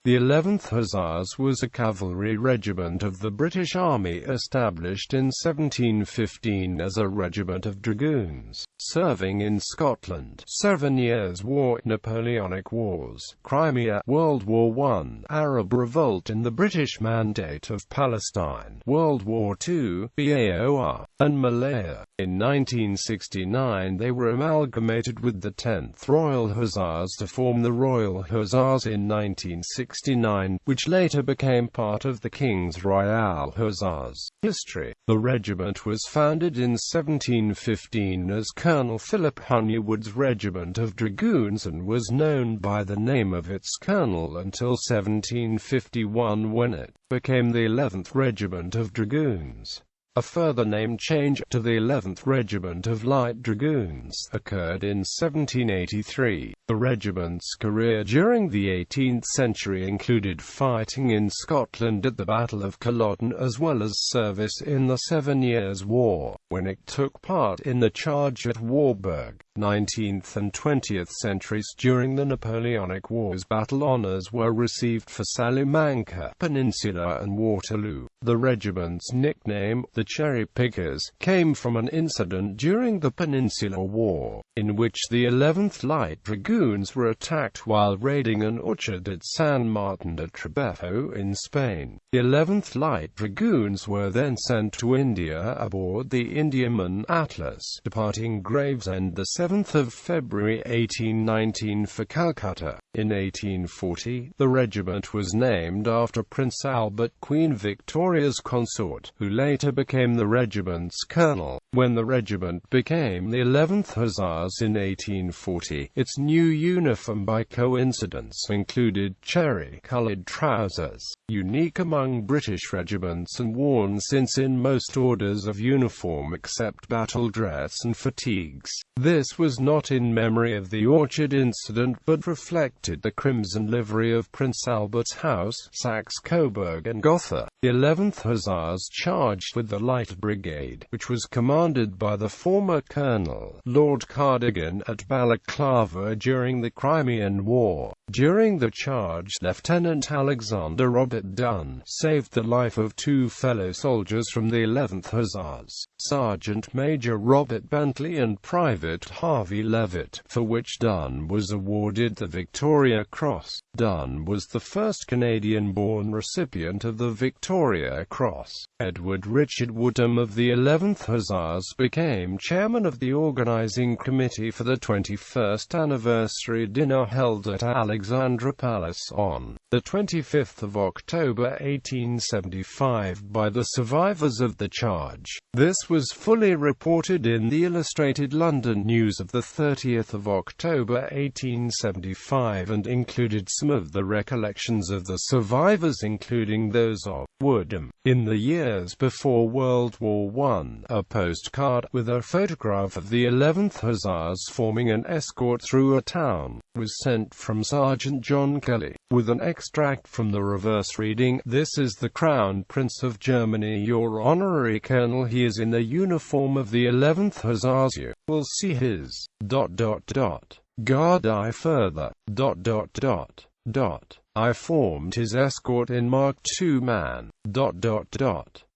The 11th Hussars was a cavalry regiment of the British Army established in 1715 as a regiment of dragoons, serving in Scotland, 7 Years' War, Napoleonic Wars, Crimea, World War I, Arab Revolt in the British Mandate of Palestine, World War II, BAOR, and Malaya. In 1969 they were amalgamated with the 10th Royal Hussars to form the Royal Hussars in 1969, which later became part of the King's Royal Hussars. History. The regiment was founded in 1715 as Colonel Philip Honeywood's Regiment of Dragoons and was known by the name of its colonel until 1751 when it became the 11th Regiment of Dragoons. A further name change, to the 11th Regiment of Light Dragoons, occurred in 1783. The regiment's career during the 18th century included fighting in Scotland at the Battle of Culloden as well as service in the 7 Years' War, when it took part in the charge at Warburg. 19th and 20th centuries. During the Napoleonic Wars, battle honours were received for Salamanca, Peninsula and Waterloo. The regiment's nickname, the Cherry Pickers, came from an incident during the Peninsular War, in which the 11th Light Dragoons were attacked while raiding an orchard at San Martin de Trebejo in Spain. The 11th Light Dragoons were then sent to India aboard the Indiaman Atlas, departing Gravesend the 7th of February 1819 for Calcutta. In 1840, the regiment was named after Prince Albert, Queen Victoria's consort, who later became the regiment's colonel. When the regiment became the 11th Hussars in 1840, its new uniform by coincidence included cherry-coloured trousers, unique among British regiments and worn since in most orders of uniform except battle dress and fatigues. This was not in memory of the orchard incident but reflected the crimson livery of Prince Albert's house, Saxe-Coburg and Gotha. The 11th Hussars charged with the Light Brigade, which was commanded by the former Colonel, Lord Cardigan, at Balaclava during the Crimean War. During the charge, Lieutenant Alexander Robert Dunn saved the life of 2 fellow soldiers from the 11th Hussars, Sergeant Major Robert Bentley and Private Harvey Levitt, for which Dunn was awarded the Victoria Cross. Dunn was the first Canadian-born recipient of the Victoria Cross. Edward Richard Woodham of the 11th Hussars became chairman of the organising committee for the 21st anniversary dinner held at Alexandra Palace on the 25th of October 1875 by the survivors of the charge. This was fully reported in the Illustrated London News of the 30th of October 1875 and included some of the recollections of the survivors, including those of Woodham. In the years before World War I, a postcard with a photograph of the 11th Hussars forming an escort through a town was sent from Sergeant John Kelly, with an extract from the reverse reading, "This is the Crown Prince of Germany, your honorary colonel. He is in the uniform of the 11th Hussars. You will see his ... guard I further ... I formed his escort in Mark II man ...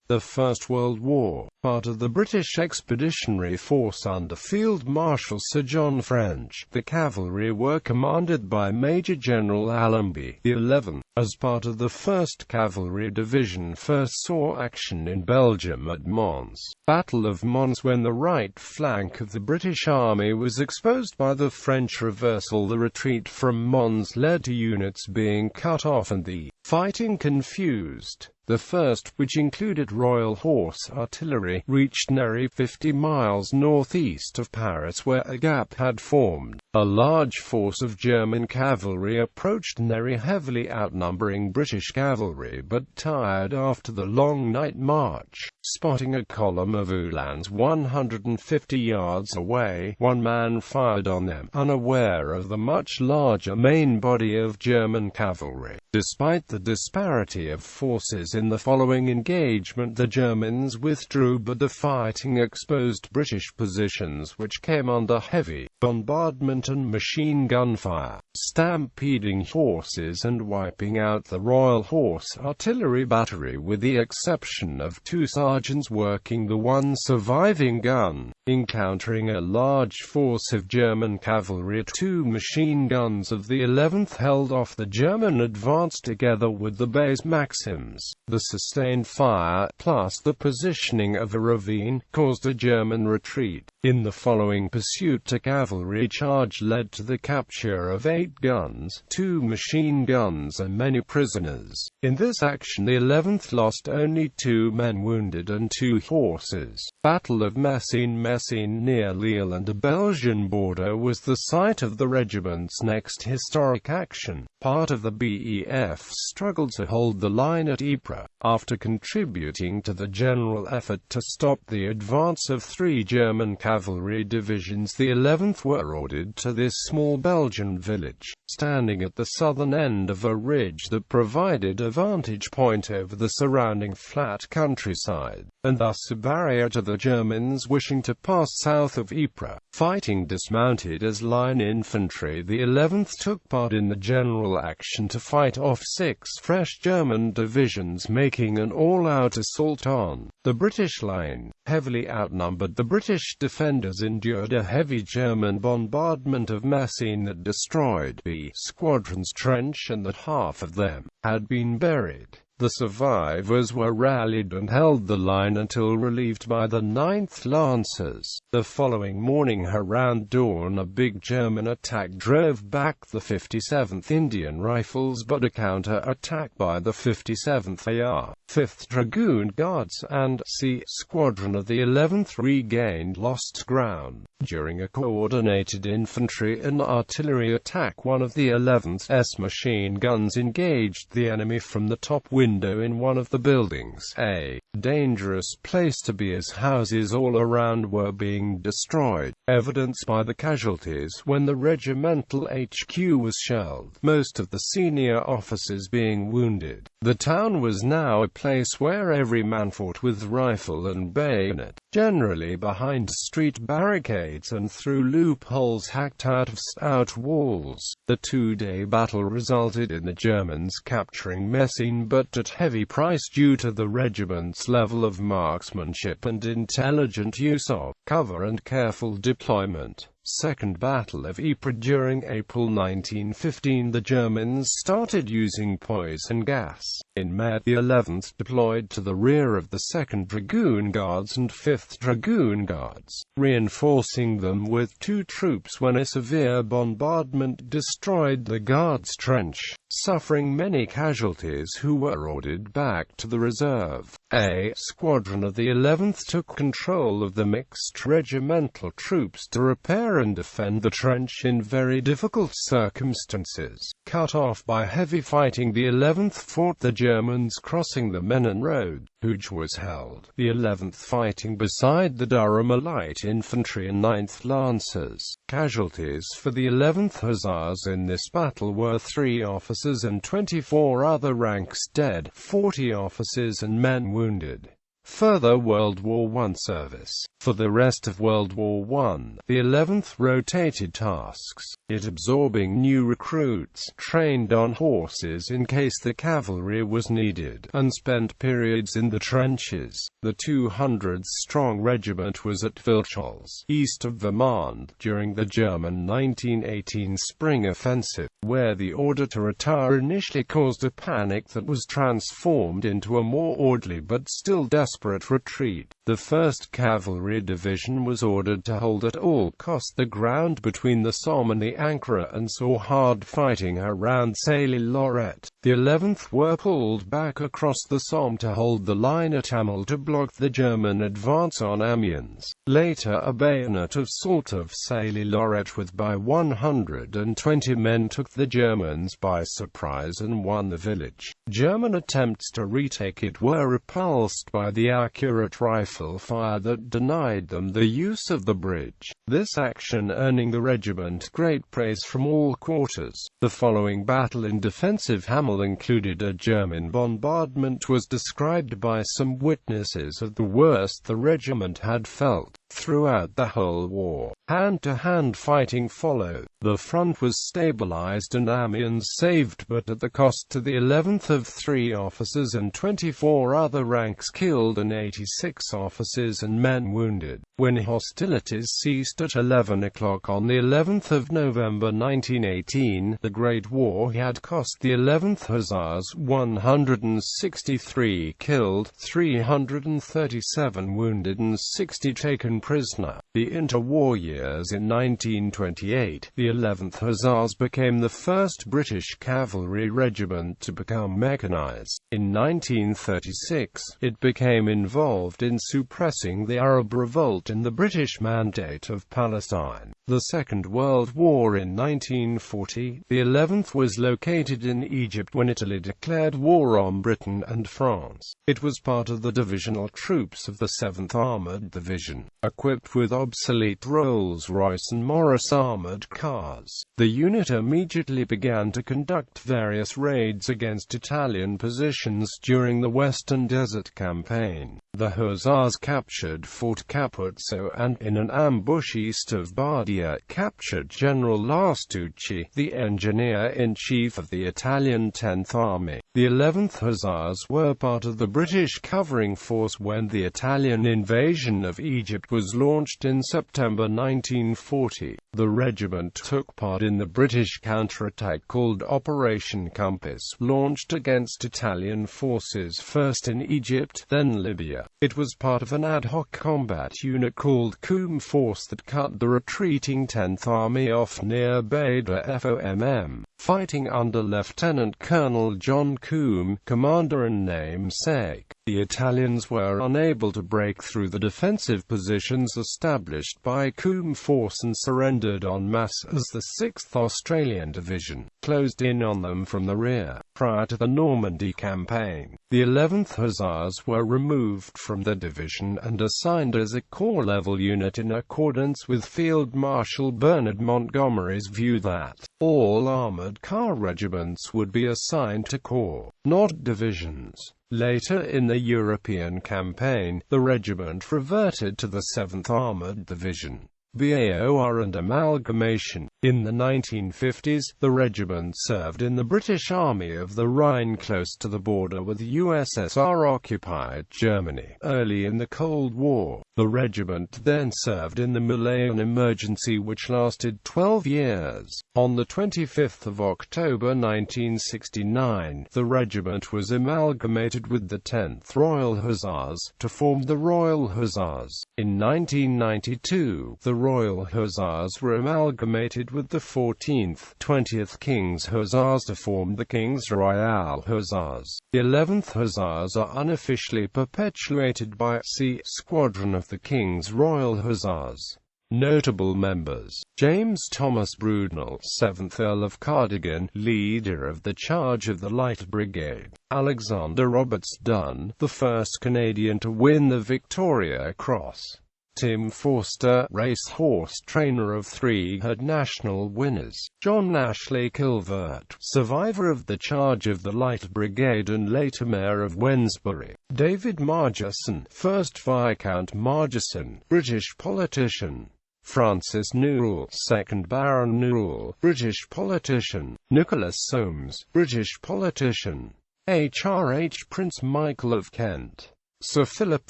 The First World War, part of the British Expeditionary Force under Field Marshal Sir John French. The cavalry were commanded by Major General Allenby. The 11th, as part of the 1st Cavalry Division, first saw action in Belgium at Mons. Battle of Mons, when the right flank of the British Army was exposed by the French reversal. The retreat from Mons led to units being cut off and the fighting confused. The 1st, which included Royal Horse Artillery, reached Nery 50 miles northeast of Paris where a gap had formed. A large force of German cavalry approached Nery, heavily outnumbering British cavalry but tired after the long night march. Spotting a column of Uhlans 150 yards away, one man fired on them, unaware of the much larger main body of German cavalry. Despite the disparity of forces in the following engagement the Germans withdrew, but the fighting exposed British positions which came under heavy bombardment and machine gun fire, stampeding horses and wiping out the Royal Horse artillery battery with the exception of 2 sergeants working the one surviving gun. Encountering a large force of German cavalry, 2 machine guns of the 11th held off the German advance together with the base Maxims. The sustained fire, plus the positioning of a ravine, caused a German retreat. In the following pursuit, a cavalry charge led to the capture of 8 guns, 2 machine guns and many prisoners. In this action the 11th lost only 2 men wounded and 2 horses. Battle of Messines near Lille and the Belgian border was the site of the regiment's next historic action. Part of the BEF struggled to hold the line at Ypres. After contributing to the general effort to stop the advance of 3 German cavalry divisions, the 11th were ordered to this small Belgian village, standing at the southern end of a ridge that provided a vantage point over the surrounding flat countryside, and thus a barrier to the Germans wishing to pass south of Ypres. Fighting dismounted as line infantry, the 11th took part in the general action to fight off 6 fresh German divisions, making an all-out assault on the British line. Heavily outnumbered, the British defenders endured a heavy German bombardment of Messines that destroyed B Squadron's trench and that half of them had been buried. The survivors were rallied and held the line until relieved by the 9th Lancers. The following morning around dawn, a big German attack drove back the 57th Indian Rifles, but a counter-attack by the 57th Aor, 5th Dragoon Guards, and C Squadron of the 11th regained lost ground. During a coordinated infantry and artillery attack, one of the 11th's machine guns engaged the enemy from the top window in one of the buildings, a dangerous place to be as houses all around were being destroyed, evidenced by the casualties when the regimental HQ was shelled, most of the senior officers being wounded. The town was now a place where every man fought with rifle and bayonet, generally behind street barricades and through loopholes hacked out of stout walls. The 2-day battle resulted in the Germans capturing Messines, but at heavy price due to the regiment's level of marksmanship and intelligent use of cover and careful deployment. Second Battle of Ypres. During April 1915, the Germans started using poison gas. In May, the 11th deployed to the rear of the 2nd Dragoon Guards and 5th Dragoon Guards, reinforcing them with 2 troops when a severe bombardment destroyed the Guards' trench, suffering many casualties, who were ordered back to the reserve. A Squadron of the 11th took control of the mixed regimental troops to repair and defend the trench in very difficult circumstances. Cut off by heavy fighting, the 11th fought the Germans crossing the Menin Road. Hooge was held, the 11th fighting beside the Durham Light Infantry and 9th Lancers. Casualties for the 11th Hussars in this battle were 3 officers and 24 other ranks dead, 40 officers and men wounded. Further World War I service. For the rest of World War I, the 11th rotated tasks, it absorbing new recruits, trained on horses in case the cavalry was needed, and spent periods in the trenches. The 200-strong regiment was at Vilchols, east of Vermont, during the German 1918 spring offensive, where the order to retire initially caused a panic that was transformed into a more orderly but still desperate retreat. The 1st Cavalry Division was ordered to hold at all costs the ground between the Somme and the Ancre and saw hard fighting around Sailly-Lorette. The 11th were pulled back across the Somme to hold the line at Hamel to block the German advance on Amiens. Later a bayonet assault of Sailly-Lorette with by 120 men took took the Germans by surprise and won the village. German attempts to retake it were repulsed by the accurate rifle fire that denied them the use of the bridge, this action earning the regiment great praise from all quarters. The following battle in defensive Hamel included a German bombardment was described by some witnesses as the worst the regiment had felt throughout the whole war. Hand-to-hand fighting followed. The front was stabilized and Amiens saved, but at the cost to the 11th of 3 officers and 24 other ranks killed and 86 officers and men wounded. When hostilities ceased at 11 o'clock on the 11th of November 1918, the Great War had cost the 11th Hussars 163 killed, 337 wounded and 60 taken prisoner. The Interwar Years in 1928, the 11th Hussars became the first British cavalry regiment to become mechanized. In 1936, it became involved in suppressing the Arab revolt in the British Mandate of Palestine. The Second World War in 1940, the 11th was located in Egypt when Italy declared war on Britain and France. It was part of the divisional troops of the 7th Armored Division, equipped with obsolete Rolls-Royce and Morris armored cars. The unit immediately began to conduct various raids against Italian positions during the Western Desert Campaign. The Hussars captured Fort Capuzzo and, in an ambush east of Bardia, captured General Lastucci, the engineer-in-chief of the Italian 10th Army. The 11th Hussars were part of the British covering force when the Italian invasion of Egypt was launched in September 1940. The regiment took part in the British counterattack called Operation Compass, launched against Italian forces first in Egypt, then Libya. It was part of an ad hoc combat unit called Coom Force that cut the retreating 10th Army off near Bada Fomm, fighting under Lieutenant Colonel John Coom, commander and namesake. The Italians were unable to break through the defensive positions established by Coom Force and surrendered en masse as the 6th Australian Division closed in on them from the rear. Prior to the Normandy campaign, the 11th Hussars were removed from the division and assigned as a corps-level unit in accordance with Field Marshal Bernard Montgomery's view that all armored car regiments would be assigned to corps, not divisions. Later in the European campaign, the regiment reverted to the 7th Armored Division. BAOR and Amalgamation. In the 1950s, the regiment served in the British Army of the Rhine close to the border with USSR-occupied Germany. Early in the Cold War, the regiment then served in the Malayan Emergency, which lasted 12 years. On the 25th of October 1969, the regiment was amalgamated with the 10th Royal Hussars to form the Royal Hussars. In 1992, the Royal Hussars were amalgamated with the 14th, 20th King's Hussars to form the King's Royal Hussars. The 11th Hussars are unofficially perpetuated by C Squadron of the King's Royal Hussars. Notable members: James Thomas Brudnell, 7th Earl of Cardigan, leader of the Charge of the Light Brigade; Alexander Roberts Dunn, the first Canadian to win the Victoria Cross; Tim Forster, racehorse trainer of 3 Herd National winners; John Ashley Kilvert, survivor of the Charge of the Light Brigade and later Mayor of Wednesbury; David Margesson, 1st Viscount Margesson, British politician; Francis Newell, 2nd Baron Newell, British politician; Nicholas Soames, British politician; H.R.H. Prince Michael of Kent; Sir Philip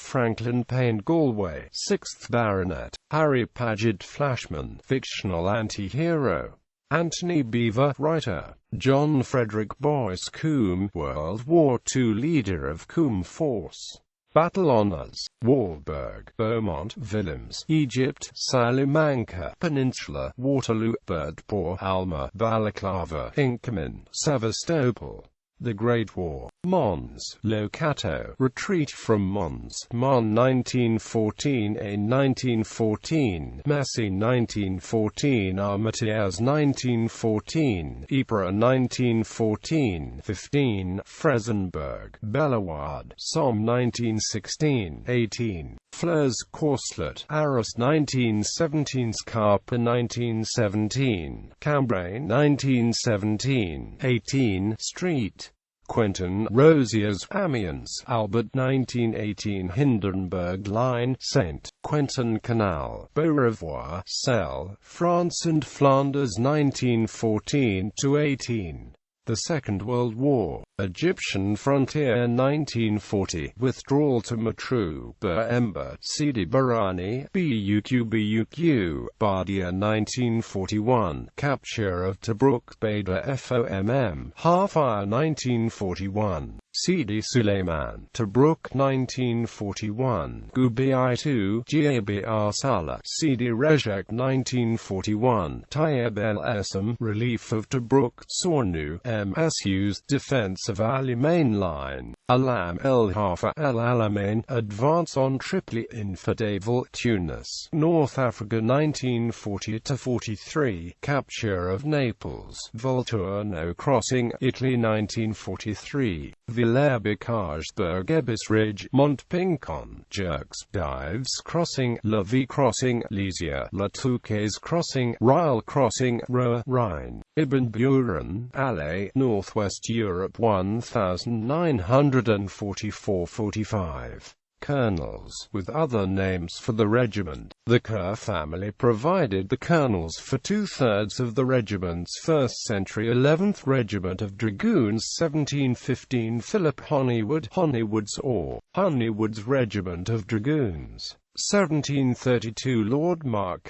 Franklin Payne Galway, 6th Baronet; Harry Paget Flashman, fictional anti-hero; Anthony Beaver, writer; John Frederick Boyce Coombe, World War II leader of Coom Force. Battle Honours: Warburg, Beaumont, Willems, Egypt, Salamanca, Peninsula, Waterloo, Berdpore, Alma, Balaclava, Inkerman, Sevastopol. The Great War. Mons. Locato. Retreat from Mons. Mon 1914. A 1914. Massy 1914. Armentières 1914. Ypres 1914. 15. Fresenberg. Bellewaerde. Somme 1916. 18. Flers Corslet. Arras 1917. Scarpe 1917. Cambrai 1917. 18. Street. Quentin, Rosiers, Amiens, Albert 1918. Hindenburg Line, St. Quentin Canal, Beaurevoir, Celle, France and Flanders 1914–18. The Second World War. Egyptian frontier 1940. Withdrawal to Matruh, Ember, Sidi Barrani, Buq, Bardia 1941. Capture of Tobruk, Bada FOMM, Hafire 1941. Sidi Suleiman, Tobruk 1941. Gubi II, Gab Salah, Sidi Rezek 1941. Tayeb El Essam, Relief of Tobruk, Sornu, MSU's Defense of Ali Main Line. Alam El Hafa El Alamein, Advance on Tripoli, Infidavil, Tunis, North Africa 1940–43. Capture of Naples, Volturno Crossing, Italy 1943. Villers-Bocage, Ebis Ridge, Montpincon, Jerks, Dives Crossing, Levis Crossing, Lysia, La Touques Crossing, Ryle Crossing, Roa, Rhine, Ibn Buren, Alais, Northwest Europe 1944–45. Colonels, with other names for the regiment. The Kerr family provided the colonels for two-thirds of the regiment's 1st century 11th Regiment of Dragoons 1715. Philip Honeywood, Honeywood's or Honeywood's Regiment of Dragoons. 1732 Lord Mark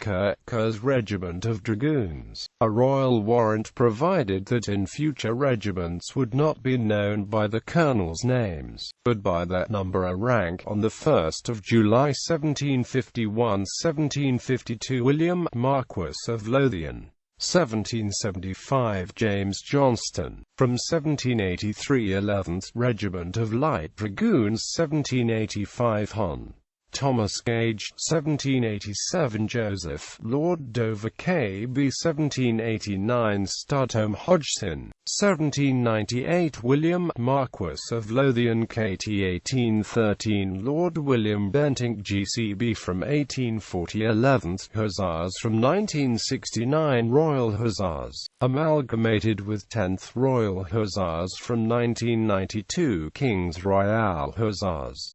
Kerr's Regiment of Dragoons. A royal warrant provided that in future regiments would not be known by the colonels' names, but by their number or rank. On the 1st of July 1751–1752 William, Marquess of Lothian. 1775 James Johnston. From 1783 11th Regiment of Light Dragoons 1785 Hon. Thomas Gage, 1787 Joseph, Lord Dover K.B. 1789 Studholme Hodgson, 1798 William, Marquess of Lothian KT 1813 Lord William Bentinck GCB from 1840 11th Hussars from 1969 Royal Hussars, amalgamated with 10th Royal Hussars from 1992 King's Royal Hussars.